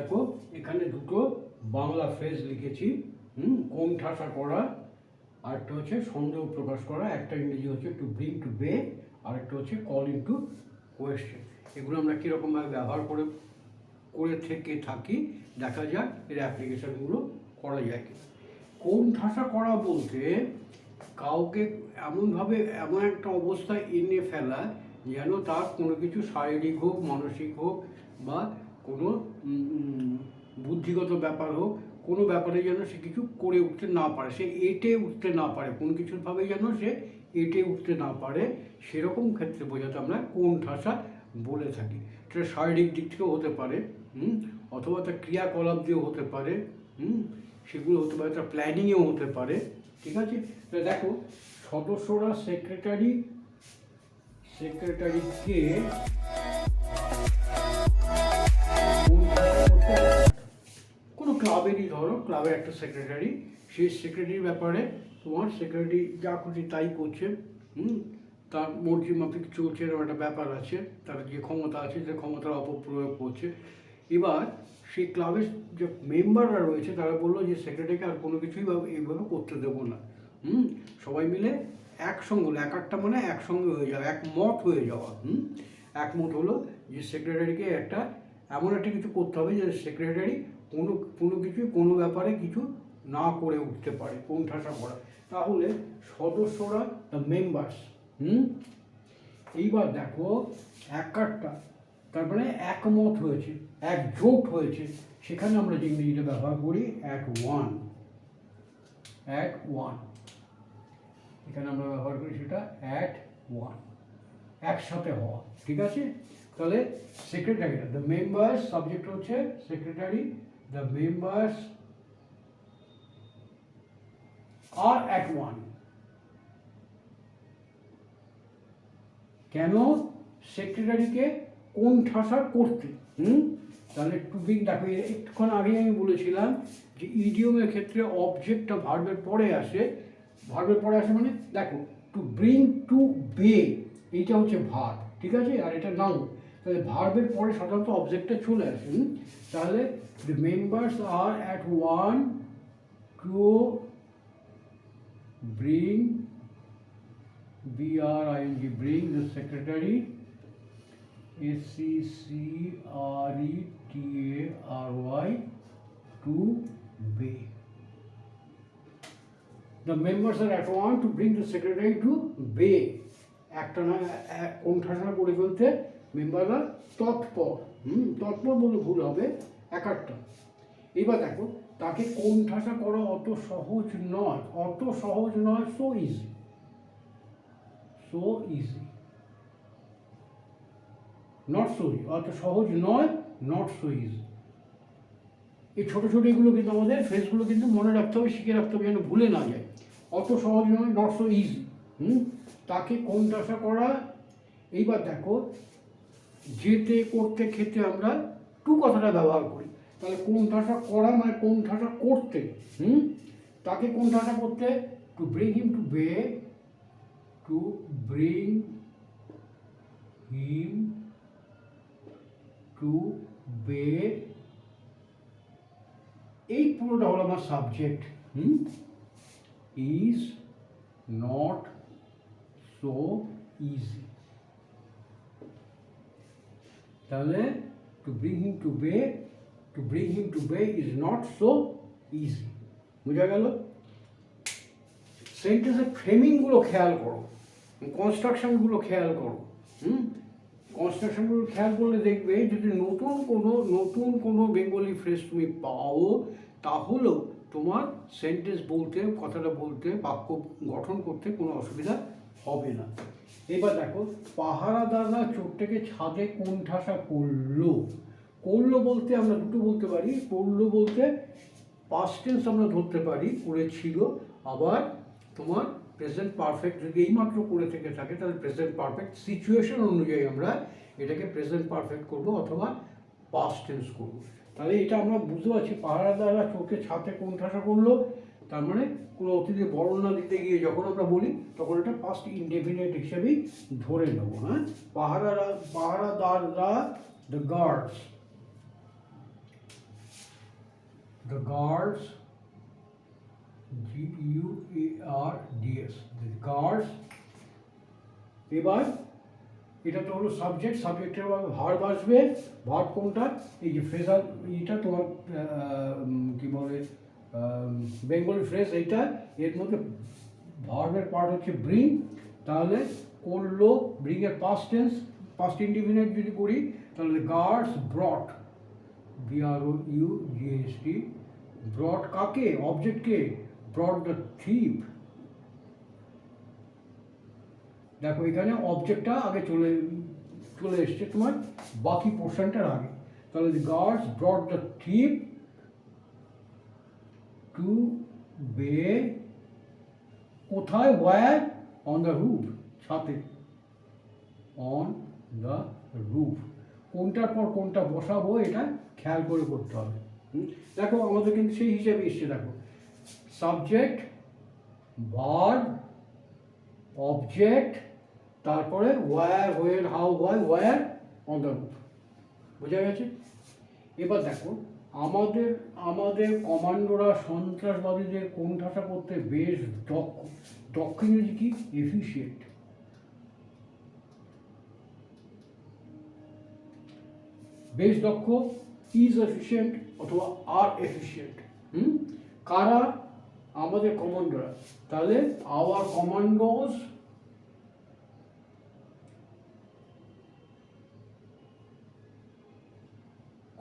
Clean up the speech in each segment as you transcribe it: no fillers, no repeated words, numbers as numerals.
দেখো এখানে দুটো বাংলা ফ্রেজ লিখেছি। কোণঠাসা করা, আরেকটা হচ্ছে সন্দেহ প্রকাশ করা। একটা ইংরেজি হচ্ছে টু ব্রিং টু বে, আরেকটা হচ্ছে কল ইন টু কোয়েশ্চেন। এগুলো আমরা কীরকমভাবে ব্যবহার করে থাকি, দেখা যাক এর অ্যাপ্লিকেশানগুলো করা যায় কি। কোণঠাসা করা বলতে কাউকে এমনভাবে এমন একটা অবস্থায় এনে ফেলা যেন তার কোনো কিছু শারীরিক হোক, মানসিক হোক বা কোনো বুদ্ধিগত ব্যাপার হোক, কোনো ব্যাপারে যেন সে কিছু করে উঠতে না পারে, সে এঁটে উঠতে না পারে, কোনো কিছুভাবে যেন সে এঁটে উঠতে না পারে, সেরকম ক্ষেত্রে বোঝাতে আমরা কোণঠাসা বলে থাকি। সেটা শারীরিক দিক থেকেও হতে পারে, অথবা তার ক্রিয়াকলাপ দিয়েও হতে পারে, সেগুলো হতে পারে, তার প্ল্যানিংয়েও হতে পারে। ঠিক আছে, তো দেখো সদস্যরা সেক্রেটারিকে কোনো ক্লাবেরই ধরো, ক্লাবের একটা সেক্রেটারি, সেই সেক্রেটারির ব্যাপারে তোমার সেক্রেটারি যা খুশি তাই করছে, তার মর্জি মাফিক চলছে, এরকম একটা ব্যাপার আছে, তার যে ক্ষমতা আছে সে ক্ষমতার অপপ্রয়োগ করছে। এবার সেই ক্লাবের যে মেম্বাররা রয়েছে তারা বললো যে সেক্রেটারিকে আর কোনো কিছুই এইভাবে করতে দেবো না। সবাই মিলে একসঙ্গে হলো, একটা মানে একসঙ্গে হয়ে যাওয়া, একমত হয়ে যাওয়া। একমত হলো যে সেক্রেটারিকে এমন একটা কিছু করতে হবে যে সেক্রেটারি কোনো ব্যাপারে কিছু না করে উঠতে পারে, কোণঠাসা করা। তাহলে সদস্যরা দ্য মেম্বার্স, এইবার দেখো একটা তার মানে একমত হয়েছে, একজোট হয়েছে, সেখানে আমরা যে ইংরেজিটা ব্যবহার করি অ্যাট ওয়ান। এখানে আমরা ব্যবহার করি সেটা অ্যাট ওয়ান, একসাথে হওয়া। ঠিক আছে, তাহলে সেক্রেটারিটা দ্য মেম্বার্স, সাবজেক্ট হচ্ছে secretary, the members are at one. কেন? সেক্রেটারিকে কোণঠাসা করতে। তাহলে টু ব্রিং, দেখো একটুক্ষণ আগে আমি বলেছিলাম যে ইডিয়মের ক্ষেত্রে অবজেক্টটা ভার্বের পরে আসে। মানে দেখো টু ব্রিং টু বে, এইটা হচ্ছে ভার্ব, ঠিক আছে, আর এটা নাউন। তাহলে ভার্বের পরে সাধারণত অবজেক্টটা চলে আসে। তাহলে the members are at one to bring, BRING, bring the secretary, SECRETARY, to bay. The members are at one to bring the secretary to bay. একটা না কোণঠাসা করে ফেলতে মেম্বাররা তৎপর। তৎপর বলে ভুল হবে, একটা। এবার দেখো তাকে কোণঠাসা করা অত সহজ নয়, so easy. Not so easy, অত সহজ নয়, নট সো ইজি। এই ছোটো এগুলো কিন্তু আমাদের ফ্রেজগুলো কিন্তু মনে রাখতে হবে, শিখে রাখতে হবে যেন ভুলে না যায়। অত সহজ নয়, নট সো ইজি। তাকে কোণঠাসা করা। এইবার দেখো যেতে, করতে, খেতে আমরা টু কথাটা ব্যবহার করি। তাহলে কোণঠাসা করা মানে কোণঠাসা করতে। তাকে কোণঠাসা করতে টু ব্রিং হিম টু বে, to bring him to bay, এই পুরোটা হলো আমার subject. is not so easy। তাহলে to bring him to bay is not so easy। বুঝা গেল? সেন্টেন্সের ফ্রেমিংগুলো খেয়াল করো, কনস্ট্রাকশনগুলো খেয়াল করো। কনস্ট্রাকশনগুলো খেয়াল করলে দেখবে যদি নতুন কোনো বেঙ্গলি ফ্রেজ তুমি পাও, তাহলেও তোমার সেন্টেন্স বলতে, কথাটা বলতে, বাক্য গঠন করতে কোনো অসুবিধা হবে না। এবার দেখো পাহারাদাররা চোরটাকে ছাদে কোণঠাসা করলো বলতে আমরা দুটো বলতে পারি। করলো বলতে পাস্ট টেন্স আমরা ধরতে পারি, করেছিল। আবার তোমার প্রেজেন্ট পারফেক্ট যদি এইমাত্র করে থেকে থাকে তাহলে প্রেজেন্ট পারফেক্ট, সিচুয়েশন অনুযায়ী আমরা এটাকে প্রেজেন্ট পারফেক্ট করব অথবা পাস্ট টেন্স করব। তাহলে এটা আমরা বুঝতে পারছি পাহারাদাররা চোখে ছাদে কোণঠাসা করলো, তার মানে কোনো অতিথি বর্ণনা দিতে গিয়ে যখন আমরা বলি তখন এটা পাস্ট ইনডেফিনিট হিসেবেই ধরে নেব। পাহারাদাররা, the guards, the guards, GUARDS, the guards. এবার এটা তো হলো সাবজেক্ট, সাবজেক্টের ভার্ব আসবে। ভার্ব কোনটা? এই যে ফ্রেজাল, এইটা তোমার কি বলে বেঙ্গলি ফ্রেজ এইটা, এর মধ্যে ভার্বের পার্ট হচ্ছে ব্রিং। তাহলে করলো, ব্রিং এর পাস্ট টেন্স, পাস্ট ইনডিফিনিট যদি করি তাহলে গার্ডস ব্রট, BROUGHT, ব্রট কাকে? অবজেক্টকে। Brought the thief. দেখো এখানে অবজেক্টটা আগে চলে এসছে তোমার বাকি পোর্শনটার আগে। তাহলে the guards brought the thief to bay, কোথায়? ওয়্যার? অন দ্য রুফ, ছাদে। On the roof. কোনটার পর কোনটা বসাবো এটা খেয়াল করে করতে হবে। দেখো আমাদের কিন্তু সেই হিসাবে এসছে। দেখো সাবজেক্ট, ভার্ব, অবজেক্ট, তারপরে where, where, how, why, where, on the roof. বোঝা গেছে? এবার দেখো আমাদের কমান্ডোরা সন্ত্রাসবাদীদের কোণঠাসা করতে বেশ দক্ষ। দক্ষ ইংরেজি কি? এফিশিয়েন্ট। বেশ দক্ষ, ইজ এফিশিয়েন্ট অথবা আর এফিশিয়েন্ট। কারা? আমাদের কমান্ডোরা। তাহলে আওয়ার কমান্ডোস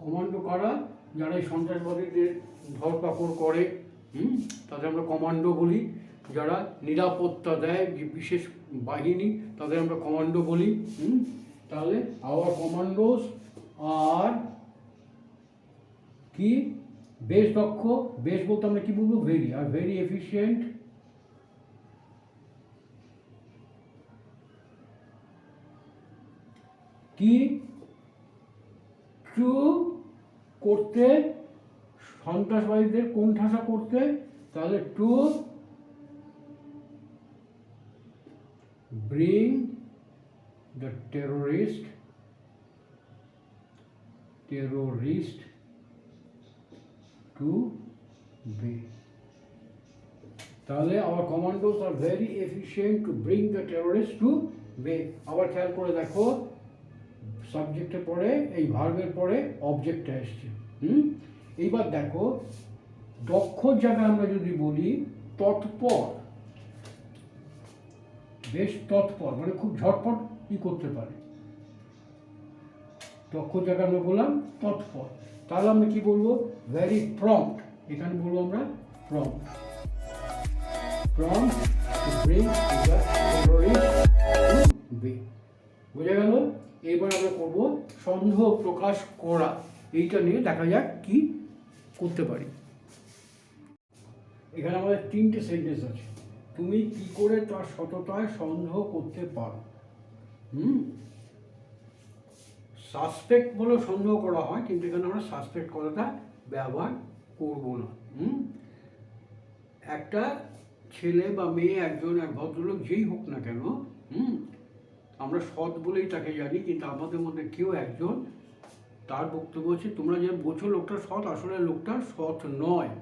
কমান্ডো কারা? যারা এই সন্ত্রাসবাদীদের ধরপাকড় করে, তাদের আমরা কমান্ডো বলি। যারা নিরাপত্তা দেয়, যে বিশেষ বাহিনী, তাদের আমরা কমান্ডো বলি। তাহলে আওয়ার কমান্ডোস আর কি? বেশ দক্ষ। বেশ বলতে আমরা কি বলবো? ভেরি। আর ভেরি এফিশিয়েন্ট কি? টু করতে, সন্ত্রাসবাদীদের কোণঠাসা করতে। তাহলে to bring the terrorist to bay. তাহলে our commandos are very efficient to bring the terrorists to bay. আবার খেয়াল করে দেখো সাবজেক্টের পরে, এই ভার্বের পরে অবজেক্টটা এসছে। এইবার দেখো দক্ষর জায়গায় আমরা যদি বলি তৎপর, বেশ তৎপর মানে খুব ঝটপট কি করতে পারে। দক্ষ জায়গায় আমরা বললাম তৎপর। তাহলে আমরা কি বলবো? Very prompt. এখানে বলবো আমরা prompt. Prompt to bring the terrorist to bay. বোঝা গেল? এবার আমরা করব সন্দেহ প্রকাশ করা। এইটা নিয়ে দেখা যাক কি করতে পারি। এখানে আমাদের 3টে সেন্টেন্স আছে। তুমি কি করে তার সততায় সন্দেহ করতে পারো? সাসপেক্ট বলে সন্দেহ করা হয়, কিন্তু এখানে আমরা সাসপেক্ট কথাটা ব্যবহার করব না। একটা ছেলে বা মেয়ে, একজন এক ভদ্রলোক যেই হোক না কেন, আমরা সৎ বলেই তাকে জানি, কিন্তু আমাদের মধ্যে কেউ একজন, তার বক্তব্য হচ্ছে তোমরা যে বোঝো লোকটা সৎ, আসলে লোকটা সৎ নয়।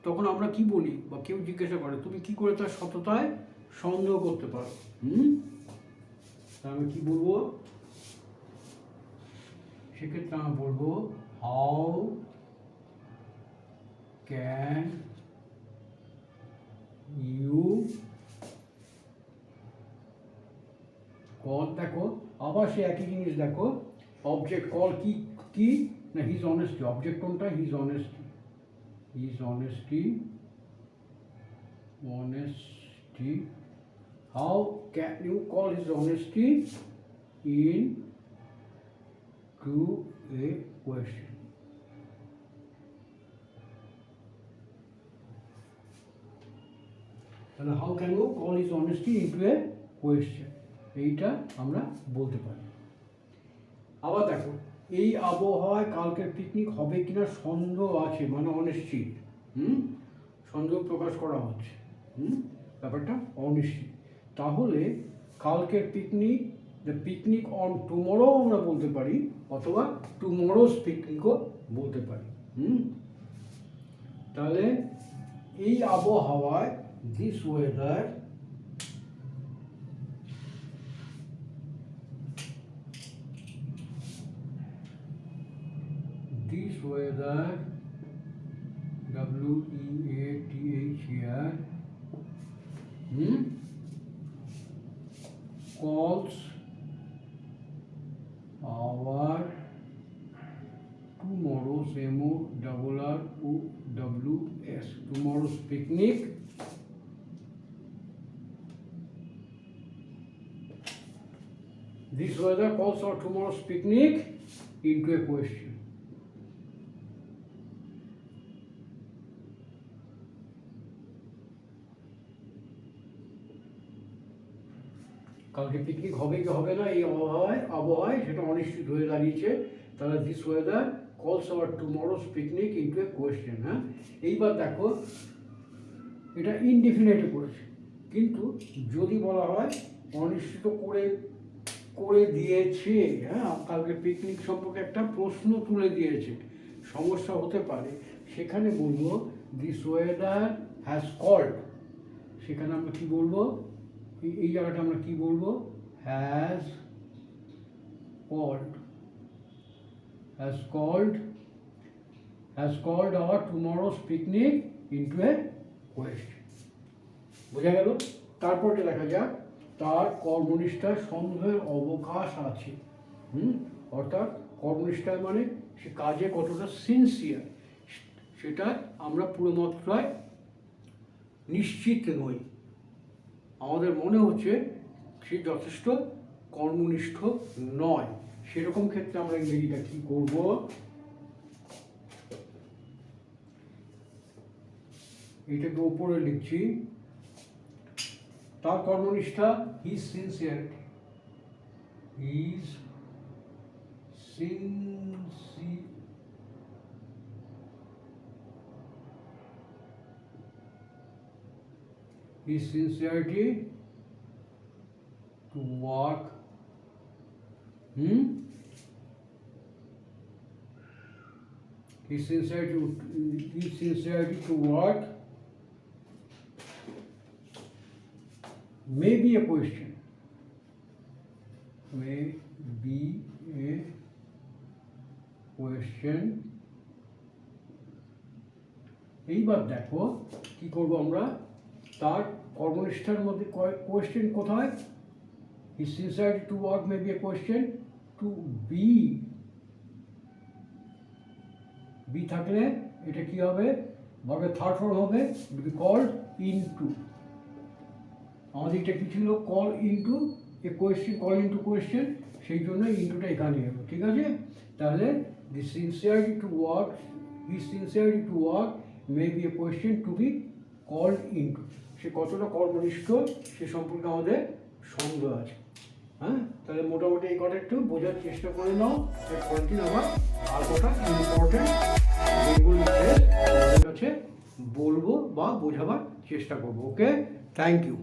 তখন আমরা কি বলি, বা কেউ জিজ্ঞাসা করে তুমি কি করে তার সততায় সন্দেহ করতে পারো? আমি কি বলবো? সেক্ষেত্রে আমরা বলবো হাউ ক্যান ইউ কল। দেখো আবার সে একই জিনিস। দেখো অবজেক্ট কল কি কি না হিজ অনেস্টি। অবজেক্ট কোনটা? His honesty. His honesty, honesty. How can you call his honesty into a question. তাহলে how can you call his honesty into a question, এইটা আমরা বলতে পারি। আবার দেখো এই আবহাওয়ায় কালকের পিকনিক হবে কিনা সন্দেহ আছে, মানে অনিশ্চিত। সন্দেহ প্রকাশ করা হচ্ছে। ব্যাপারটা অনিশ্চিত। তাহলে কালকের picnic, the picnic on tomorrow আমরা বলতে পারি, অথবা টুমরোজ পিকনিকও বলতে পারি। তাহলে এই আবহাওয়ায় this weather WEATHER calls our tomorrow's MORROWS tomorrow's picnic this weather calls our tomorrow's picnic into a question. কালকে পিকনিক হবে কি হবে না এই আবহাওয়ায় সেটা অনিশ্চিত হয়ে দাঁড়িয়েছে। তাহলে this weather calls our tomorrow's picnic into a question. হ্যাঁ, এইবার দেখো এটা ইনডিফিনিটে করেছে, কিন্তু যদি বলা হয় অনিশ্চিত করে দিয়েছে, হ্যাঁ কালকে পিকনিক সম্পর্কে একটা প্রশ্ন তুলে দিয়েছে, সমস্যা হতে পারে, সেখানে বলবো দিস ওয়েদার হ্যাজ কল্ড। সেখানে আমরা কি বলবো, এই জায়গাটা আমরা কি বলবো, has called our tomorrow's picnic into a question. বোঝা গেল? তারপরে দেখা যাক, তার কর্মনিষ্ঠার সন্দেহের অবকাশ আছে। অর্থাৎ কর্মনিষ্ঠা মানে সে কাজে কতটা সিনসিয়ার, সেটা আমরা পুরো মাত্রায় নিশ্চিত নই। আমাদের মনে হচ্ছে সে যথেষ্ট কর্মনিষ্ঠ নয়, সেরকম ক্ষেত্রে আমরা ইংরেজিটা কি করব, এটাকে উপরে লিখছি, তার কর্মনিষ্ঠা his sincerity, his sincerity to work his sincerity to work may be a question, এইবার দেখো কি করব আমরা, তার কর্মনিষ্ঠার মধ্যে কোয়েশ্চেন কোথায়, his sincerity to work may be a question, to be থাকলে এটা কি হবে, ভার্বের থার্ড ফর্ম হবে, বি কল্ড ইনটু। আমাদের এটা কি ছিল, call into a question, call into question, সেই জন্য ইনটুটা এখানে এলো। ঠিক আছে, তাহলে the sincerity to work, his sincerity to work may be a question to be called into. সে কতটা কর্মনিষ্ঠ সে সম্পর্কে আমাদের সন্দেহ আছে। হ্যাঁ, তাহলে মোটামুটি এই কথা একটু বোঝার চেষ্টা করে নাও। এর পরের আমার আর কটা ইম্পর্টেন্ট বেঙ্গলি ফ্রেজ আমাদের কাছে বলবো বা বোঝাবার চেষ্টা করবো। ওকে, থ্যাংক ইউ।